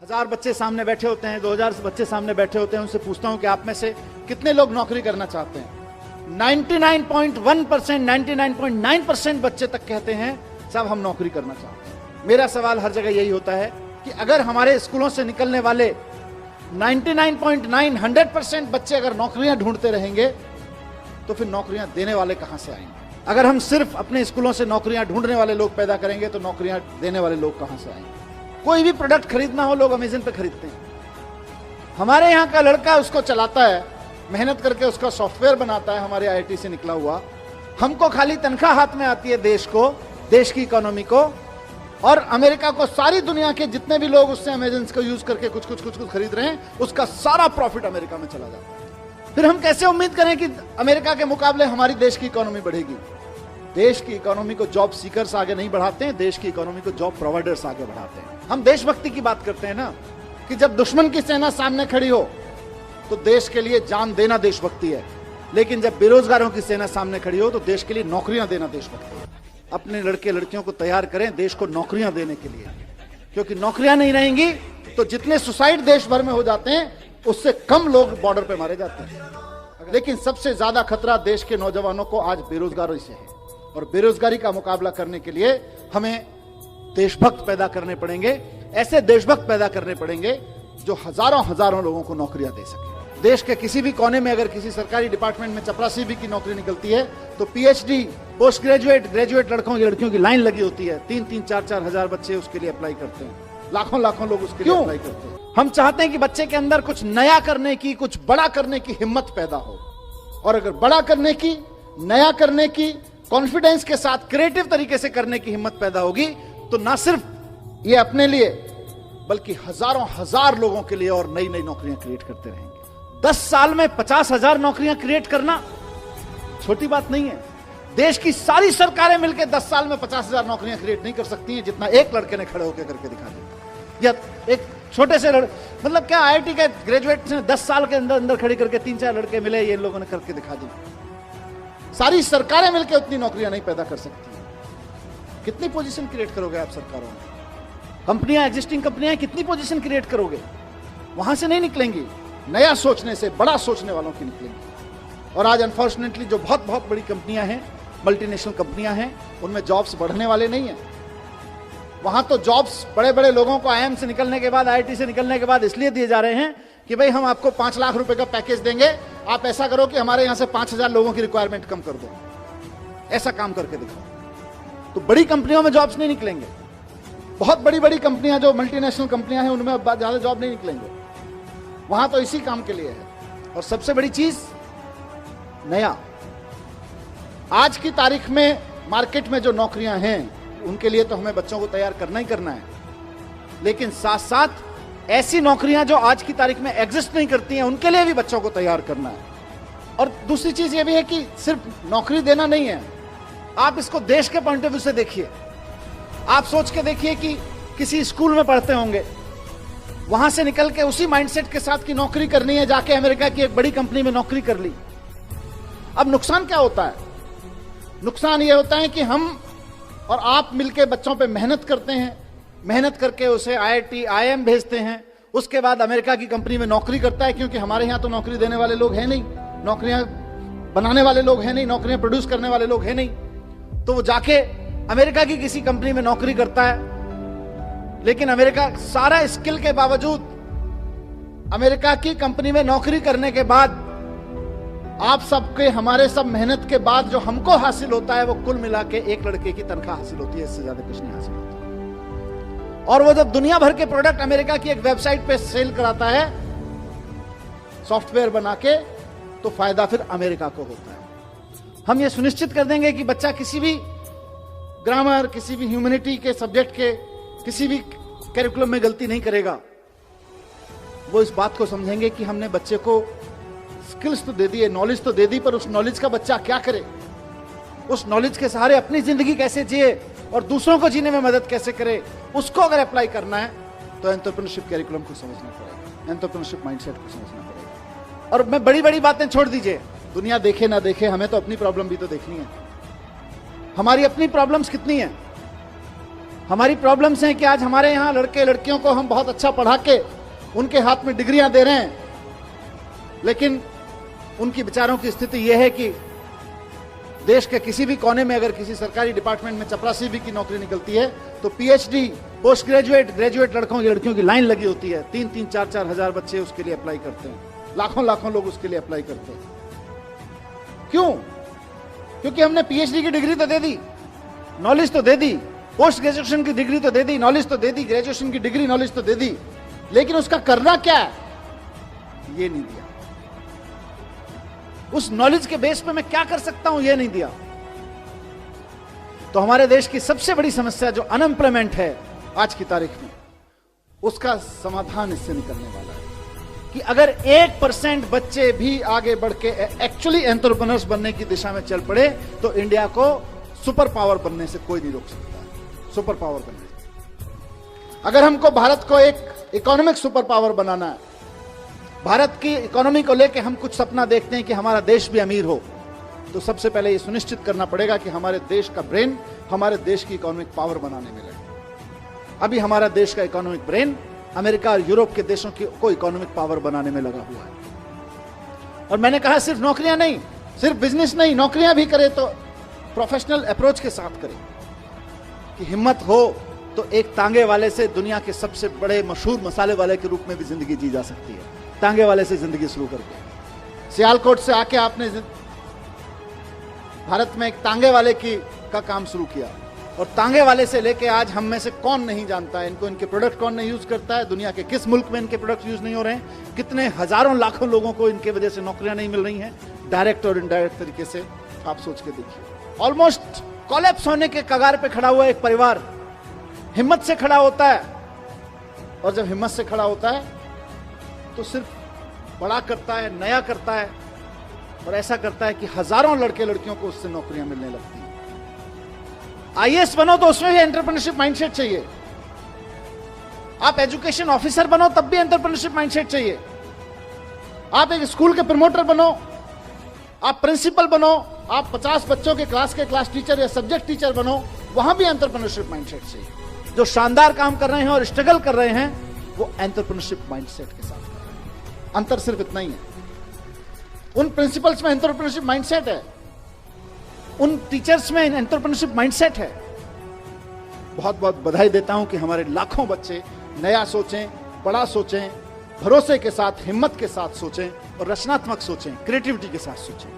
1000 बच्चे सामने बैठे होते हैं, 2000 बच्चे सामने बैठे होते हैं, उनसे पूछता हूं कि आप में से कितने लोग नौकरी करना चाहते हैं। 99.1%, 99.9% बच्चे तक कहते हैं साहब हम नौकरी करना चाहते हैं। मेरा सवाल हर जगह यही होता है कि अगर हमारे स्कूलों से निकलने वाले 99.9, 100% बच्चे अगर नौकरियां ढूंढते रहेंगे तो फिर नौकरियां देने वाले कहां से आएंगे? अगर हम सिर्फ अपने स्कूलों से नौकरियां ढूंढने वाले लोग पैदा करेंगे तो नौकरियां देने वाले लोग कहां से आएंगे? कोई भी प्रोडक्ट खरीदना हो लोग अमेज़न पे खरीदते हैं। हमारे यहां का लड़का उसको चलाता है, मेहनत करके उसका सॉफ्टवेयर बनाता है, हमारे आईआईटी से निकला हुआ। हमको खाली तनख्वाह हाथ में आती है देश को, देश की इकोनॉमी को, और अमेरिका को सारी दुनिया के जितने भी लोग उससे अमेज़न को यूज करके कुछ कुछ खरीद रहे हैं, उसका सारा प्रॉफिट अमेरिका में चला जाता है। फिर हम कैसे उम्मीद करें कि अमेरिका के मुकाबले हमारी देश की इकोनॉमी बढ़ेगी? देश की इकोनॉमी को जॉब सीकर्स आगे नहीं बढ़ाते हैं, देश की इकोनॉमी को जॉब प्रोवाइडर्स आगे बढ़ाते हैं। हम देशभक्ति की बात करते हैं ना, कि जब दुश्मन की सेना सामने खड़ी हो तो देश के लिए जान देना देशभक्ति है, लेकिन जब बेरोजगारों की सेना सामने खड़ी हो तो देश के लिए नौकरियां देना देशभक्ति है। अपने लड़के लड़कियों को तैयार करें देश को नौकरियां देने के लिए, क्योंकि नौकरियां नहीं रहेंगी तो जितने सुसाइड देश भर में हो जाते हैं उससे कम लोग बॉर्डर पे मारे जाते हैं। लेकिन सबसे ज्यादा खतरा देश के नौजवानों को आज बेरोजगारी से है, और बेरोजगारी का मुकाबला करने के लिए हमें देशभक्त पैदा करने पड़ेंगे। ऐसे देशभक्त पैदा करने पड़ेंगे जो हजारों हजारों लोगों को नौकरियां दे सके। देश के किसी भी कोने में अगर किसी सरकारी डिपार्टमेंट में चपरासी भी की नौकरी निकलती है तो पीएचडी, पोस्ट ग्रेजुएट, ग्रेजुएट लड़कियों की लाइन लगी होती है। 3-3, 4-4 हजार बच्चे उसके लिए अप्लाई करते हैं, लाखों लाखों लोग उसके लिए अप्लाई करते हैं। हम चाहते हैं कि बच्चे के अंदर कुछ नया करने की, कुछ बड़ा करने की हिम्मत पैदा हो, और अगर बड़ा करने की, नया करने की, कॉन्फिडेंस के साथ क्रिएटिव तरीके से करने की हिम्मत पैदा होगी तो ना सिर्फ ये अपने लिए बल्कि हजारों हजार लोगों के लिए और नई नई नौकरियां क्रिएट करते रहेंगे। 10 साल में 50,000 नौकरियां क्रिएट करना छोटी बात नहीं है। देश की सारी सरकारें मिलकर 10 साल में 50,000 नौकरियां क्रिएट नहीं कर सकती हैं जितना एक लड़के ने खड़े होकर करके दिखा दिया। या एक छोटे से मतलब क्या आईआईटी के ग्रेजुएट ने 10 साल के अंदर खड़ी करके 3-4 लड़के मिले, ये लोगों ने करके दिखा दी। सारी सरकारें मिलकर उतनी नौकरियां नहीं पैदा कर सकती। कितनी पोजीशन क्रिएट करोगे आप सरकारों में? कंपनियां, एग्जिस्टिंग कंपनियां कितनी पोजीशन क्रिएट करोगे? वहां से नहीं निकलेंगी, नया सोचने से, बड़ा सोचने वालों की निकलेंगी। और आज अनफॉर्चुनेटली जो बहुत बहुत बड़ी कंपनियां हैं, मल्टीनेशनल कंपनियां हैं, उनमें जॉब्स बढ़ने वाले नहीं है। वहां तो जॉब्स बड़े बड़े लोगों को आईआईएम से निकलने के बाद, आईआईटी से निकलने के बाद इसलिए दिए जा रहे हैं कि भाई हम आपको 5 लाख रुपए का पैकेज देंगे, आप ऐसा करो कि हमारे यहां से 5,000 लोगों की रिक्वायरमेंट कम कर दो, ऐसा काम करके दिखाओ। तो बड़ी कंपनियों में जॉब्स नहीं निकलेंगे। बहुत बड़ी बड़ी कंपनियां जो मल्टीनेशनल कंपनियां हैं उनमें ज्यादा जॉब नहीं निकलेंगे, वहां तो इसी काम के लिए है। और सबसे बड़ी चीज नया, आज की तारीख में मार्केट में जो नौकरियां हैं उनके लिए तो हमें बच्चों को तैयार करना ही करना है, लेकिन साथ साथ ऐसी नौकरियां जो आज की तारीख में एग्जिस्ट नहीं करती हैं उनके लिए भी बच्चों को तैयार करना है। और दूसरी चीज ये भी है कि सिर्फ नौकरी देना नहीं है, आप इसको देश के पॉइंट ऑफ व्यू से देखिए। आप सोच के देखिए कि किसी स्कूल में पढ़ते होंगे, वहां से निकल के उसी माइंडसेट के साथ की नौकरी करनी है, जाके अमेरिका की एक बड़ी कंपनी में नौकरी कर ली। अब नुकसान क्या होता है? नुकसान यह होता है कि हम और आप मिलके बच्चों पे मेहनत करते हैं, मेहनत करके उसे आईआईटी, आईएम भेजते हैं, उसके बाद अमेरिका की कंपनी में नौकरी करता है, क्योंकि हमारे यहां तो नौकरी देने वाले लोग हैं नहीं, नौकरियां बनाने वाले लोग हैं नहीं, नौकरियां प्रोड्यूस करने वाले लोग हैं नहीं। तो वो जाके अमेरिका की किसी कंपनी में नौकरी करता है, लेकिन अमेरिका सारा स्किल के बावजूद अमेरिका की कंपनी में नौकरी करने के बाद आप सबके, हमारे सब मेहनत के बाद जो हमको हासिल होता है वो कुल मिला के एक लड़के की तनख्वाह हासिल होती है, इससे ज्यादा कुछ नहीं हासिल होता। और वो जब दुनिया भर के प्रोडक्ट अमेरिका की एक वेबसाइट पे सेल कराता है सॉफ्टवेयर बना के, तो फायदा फिर अमेरिका को होता है। हम ये सुनिश्चित कर देंगे कि बच्चा किसी भी ग्रामर, किसी भी ह्यूमैनिटी के सब्जेक्ट के किसी भी करिकुलम में गलती नहीं करेगा। वो इस बात को समझेंगे कि हमने बच्चे को स्किल्स तो दे दी है, नॉलेज तो दे दी, पर उस नॉलेज का बच्चा क्या करे, उस नॉलेज के सहारे अपनी जिंदगी कैसे जिए और दूसरों को जीने में मदद कैसे करे, उसको अगर अप्लाई करना है तो एंटरप्रेन्योरशिप करिकुलम को समझना पड़ेगा, एंटरप्रेन्योरशिप माइंडसेट को समझना पड़ेगा। और मैं बड़ी बड़ी बातें छोड़ दीजिए, दुनिया देखे ना देखे, हमें तो अपनी प्रॉब्लम भी तो देखनी है। हमारी अपनी प्रॉब्लम्स कितनी हैं? हमारी प्रॉब्लम्स हैं कि आज हमारे यहां लड़के लड़कियों को हम बहुत अच्छा पढ़ा के उनके हाथ में डिग्रियां दे रहे हैं, लेकिन उनकी बेचारों की स्थिति यह है कि देश के किसी भी कोने में अगर किसी सरकारी डिपार्टमेंट में चपरासी भी की नौकरी निकलती है तो पीएचडी, पोस्ट ग्रेजुएट, ग्रेजुएट लड़कियों की लाइन लगी होती है। 3-3, 4-4 हजार बच्चे उसके लिए अप्लाई करते हैं, लाखों लोग उसके लिए अप्लाई करते हैं। क्यों? क्योंकि हमने पीएचडी की डिग्री तो दे दी, नॉलेज तो दे दी, पोस्ट ग्रेजुएशन की डिग्री तो दे दी, नॉलेज तो दे दी, ग्रेजुएशन की डिग्री, नॉलेज तो दे दी, लेकिन उसका करना क्या है ये नहीं दिया। उस नॉलेज के बेस पे मैं क्या कर सकता हूं ये नहीं दिया। तो हमारे देश की सबसे बड़ी समस्या जो अनएम्प्लॉयमेंट है आज की तारीख में, उसका समाधान इससे निकलने वाला है कि अगर 1% बच्चे भी आगे बढ़ के एक्चुअली एंटरप्रेन्योर्स बनने की दिशा में चल पड़े तो इंडिया को सुपर पावर बनने से कोई नहीं रोक सकता है। सुपर पावर बनने से अगर हमको भारत को एक इकोनॉमिक सुपर पावर बनाना है, भारत की इकोनॉमी को लेकर हम कुछ सपना देखते हैं कि हमारा देश भी अमीर हो, तो सबसे पहले ये सुनिश्चित करना पड़ेगा कि हमारे देश का ब्रेन हमारे देश की इकोनॉमिक पावर बनाने में लगे। अभी हमारा देश का इकोनॉमिक ब्रेन अमेरिका और यूरोप के देशों को इकोनॉमिक पावर बनाने में लगा हुआ है। और मैंने कहा सिर्फ नौकरियां नहीं, सिर्फ बिजनेस नहीं, नौकरियां भी करे तो प्रोफेशनल अप्रोच के साथ करें कि हिम्मत हो तो एक तांगे वाले से दुनिया के सबसे बड़े मशहूर मसाले वाले के रूप में भी जिंदगी जी जा सकती है। तांगे वाले से जिंदगी शुरू करके सियालकोट से आके आपने भारत में एक तांगे वाले का काम शुरू किया, और तांगे वाले से लेके आज हम में से कौन नहीं जानता है इनको, इनके प्रोडक्ट कौन नहीं यूज करता है, दुनिया के किस मुल्क में इनके प्रोडक्ट यूज नहीं हो रहे हैं, कितने हजारों लाखों लोगों को इनके वजह से नौकरियां नहीं मिल रही हैं, डायरेक्ट और इनडायरेक्ट तरीके से। आप सोच के देखिए, ऑलमोस्ट कोलैप्स होने के कगार पे खड़ा हुआ एक परिवार हिम्मत से खड़ा होता है, और जब हिम्मत से खड़ा होता है तो सिर्फ बड़ा करता है, नया करता है, और ऐसा करता है कि हजारों लड़के लड़कियों को उससे नौकरियां मिलने लगती हैं। आईएएस बनो तो उसमें भी एंटरप्रेन्योरशिप माइंडसेट चाहिए, आप एजुकेशन ऑफिसर बनो तब भी एंटरप्रेन्योरशिप माइंडसेट चाहिए, आप एक स्कूल के प्रमोटर बनो, आप प्रिंसिपल बनो, आप 50 बच्चों के क्लास टीचर या सब्जेक्ट टीचर बनो, वहां भी एंटरप्रेन्योरशिप माइंडसेट चाहिए। जो शानदार काम कर रहे हैं और स्ट्रगल कर रहे हैं वो एंटरप्रेन्योरशिप माइंडसेट के साथ कर रहे हैं। अंतर सिर्फ इतना ही है, उन प्रिंसिपल्स में एंटरप्रेन्योरशिप माइंडसेट है, उन टीचर्स में एंटरप्रेन्योरशिप माइंडसेट है। बहुत बहुत बधाई देता हूं कि हमारे लाखों बच्चे नया सोचें, बड़ा सोचें, भरोसे के साथ, हिम्मत के साथ सोचें और रचनात्मक सोचें, क्रिएटिविटी के साथ सोचें।